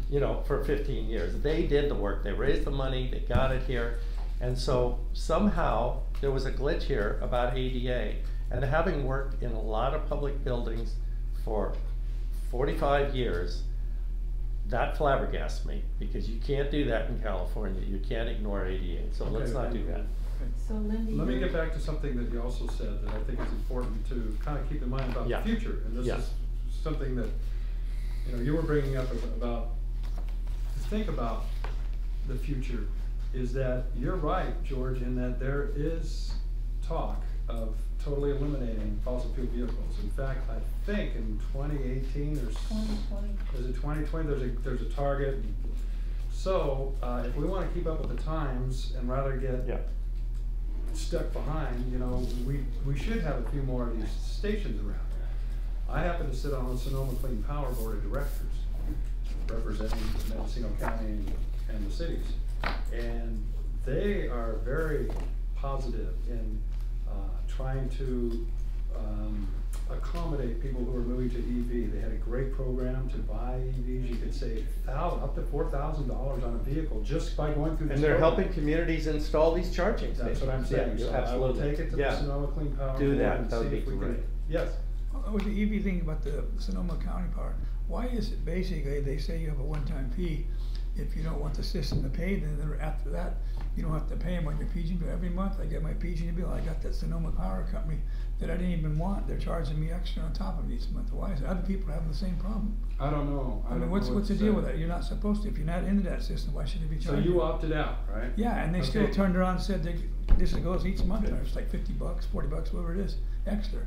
you know, for 15 years. They did the work, they raised the money, they got it here. And so somehow, there was a glitch here about ADA. And having worked in a lot of public buildings for 45 years, that flabbergasts me, because you can't do that in California. You can't ignore ADA, so let's Okay. not do that. So Lindy. Let me you're- get back to something that you also said that I think is important to kind of keep in mind about Yeah. the future. And this Yeah. is something that, you know, you were bringing up about, to think about the future, is that you're right, George, in that there is talk of totally eliminating fossil fuel vehicles. In fact, I think in 2018, there's, 2020. is it 2020, there's a target. So, if we wanna keep up with the times and rather get Yeah. stuck behind, you know, we should have a few more of these stations around. I happen to sit on the Sonoma Clean Power Board of Directors, representing Mendocino County and the cities. And they are very positive in trying to accommodate people who are moving to EV. They had a great program to buy EVs. You could save up to $4,000 on a vehicle just by going through this And they're program. helping communities install these charging stations. That's what I'm saying, Yeah, so I will absolutely. take it to the Yeah. Sonoma Clean Power Do Board that. and That would see be if we can. great. Yes, With the EV thing about the Sonoma County part, why is it basically, they say you have a one-time fee, if you don't want the system to pay, then after that, you don't have to pay them on your PG bill every month. I get my PG bill, I got that Sonoma Power Company that I didn't even want, they're charging me extra on top of each month. Why is it? Other people are having the same problem. I don't know. I don't mean, know what's what the to deal say. with that? You're not supposed to, if you're not into that system, why should they be So charging? you opted out, right? Yeah, and they still Okay. turned around and said this goes each month, and it's like $50, $40, whatever it is, extra.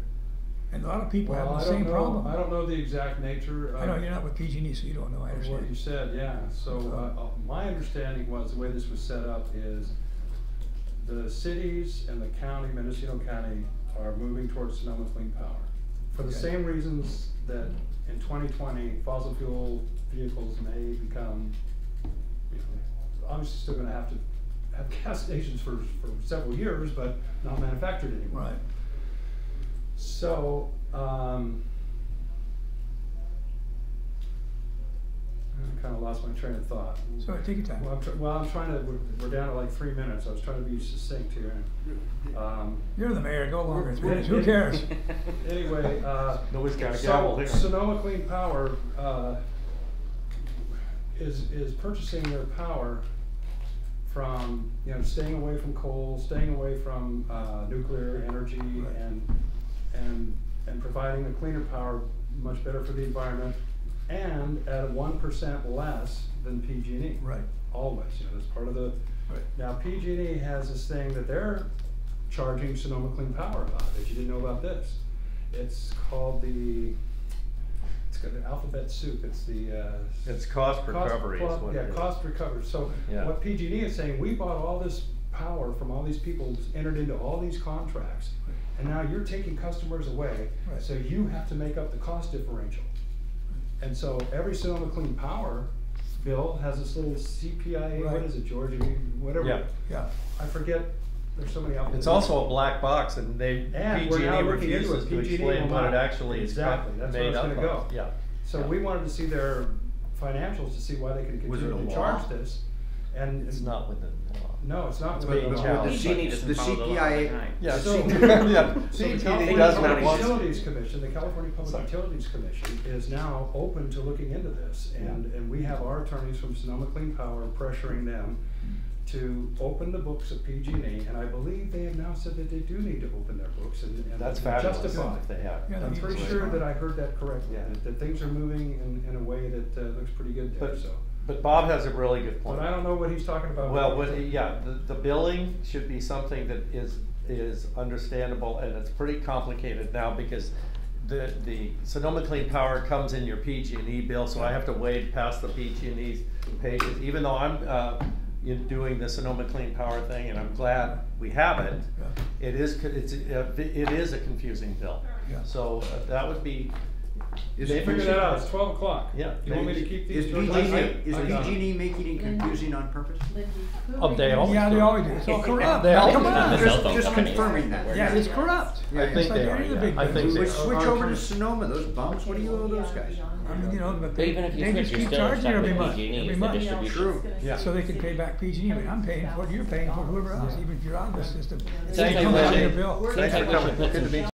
And a lot of people Well, have I the don't same know, problem. I don't know the exact nature of. I know, you're not with PG&E, so you don't know, I of what you understand. said, yeah, so, my understanding was, the way this was set up is, the cities and the county, Mendocino County, are moving towards Sonoma Clean Power. For the Okay. same reasons that in 2020, fossil fuel vehicles may become, you know, obviously still gonna have to have gas stations for several years, but not manufactured anymore. Right. So, I kinda lost my train of thought. So take your time. Well, I'm trying to, we're down to like 3 minutes, I was trying to be succinct here. You're the mayor, go longer, We're- 3 minutes, who cares? Anyway, Nobody's got a gavel here. Sonoma Clean Power, is purchasing their power from, you know, staying away from coal, staying away from, nuclear energy and providing a cleaner power, much better for the environment, and at 1% less than PG&E. Right. Always, you know, that's part of the, Right. now PG&E has this thing that they're charging Sonoma Clean Power about, that you didn't know about this. It's called it's it's got an alphabet soup, it's the, It's cost recovery is what Yeah, it is. cost recovery, so Yeah. what PG&E is saying, we bought all this power from all these people, who's entered into all these contracts, and now you're taking customers away, Right. so you have to make up the cost differential. And so every Sonoma Clean Power bill has this little CPIA, what Right. is it, George, whatever. Yeah. Yeah. I forget, there's so many out there. It's also a black box, and And we're now PG&E looking into refuses it. to PG&E explain will what not. it actually is Exactly, that's where made it's up gonna of. go. Yeah. So Yeah. we wanted to see their financials to see why they can Was it continue a to law? charge this, and. It's not within the law. No, it's not. It's within being the law. challenged. PG&E The doesn't follow the law all the CPIA time. Yeah, So- yeah, So the PG&E California does what it Public wants. Utilities Commission, the California Public Sorry. Utilities Commission is now open to looking into this, and we have our attorneys from Sonoma Clean Power pressuring them to open the books of PG&E, and I believe they have now said that they do need to open their books and That's fabulous justify. if they have. Yeah, I'm that's pretty right. sure that I heard that correctly, Yeah. that things are moving in a way that looks pretty good there, But, so. but Bob has a really good point. But I don't know what he's talking about. Well, the billing should be something that is understandable, and it's pretty complicated now because the Sonoma Clean Power comes in your PG&E bill, so I have to wade past the PG&E pages, even though I'm, doing the Sonoma Clean Power thing, and I'm glad we have it. Yeah. It is a confusing bill. Yeah. So that would be. Is They it figured that out, it's 12 o'clock. Yeah. You want me to keep these? Is short? PG&E making it confusing on purpose? Lindy, who Oh, are they you- always Yeah, they do. always do. It's all corrupt. They always Come do. on. The cell phone Just companies. confirming that. Yeah, it's corrupt. Yeah, I yeah. think It's like they are, any of the yeah. big I think businesses. they Which are. switch over to Sonoma, those bums, what are you owe those guys? I mean, you know, but But they, even if you they switch, just you're keep still charging stuck every with month, PG&E every as the month. distribution. True. Yeah. So they can pay back PG&E, but I'm paying for it, you're paying for whoever else, even if you're out of the system. Sometimes They come we out of your should- bill. sometimes we should put Good to some meet you.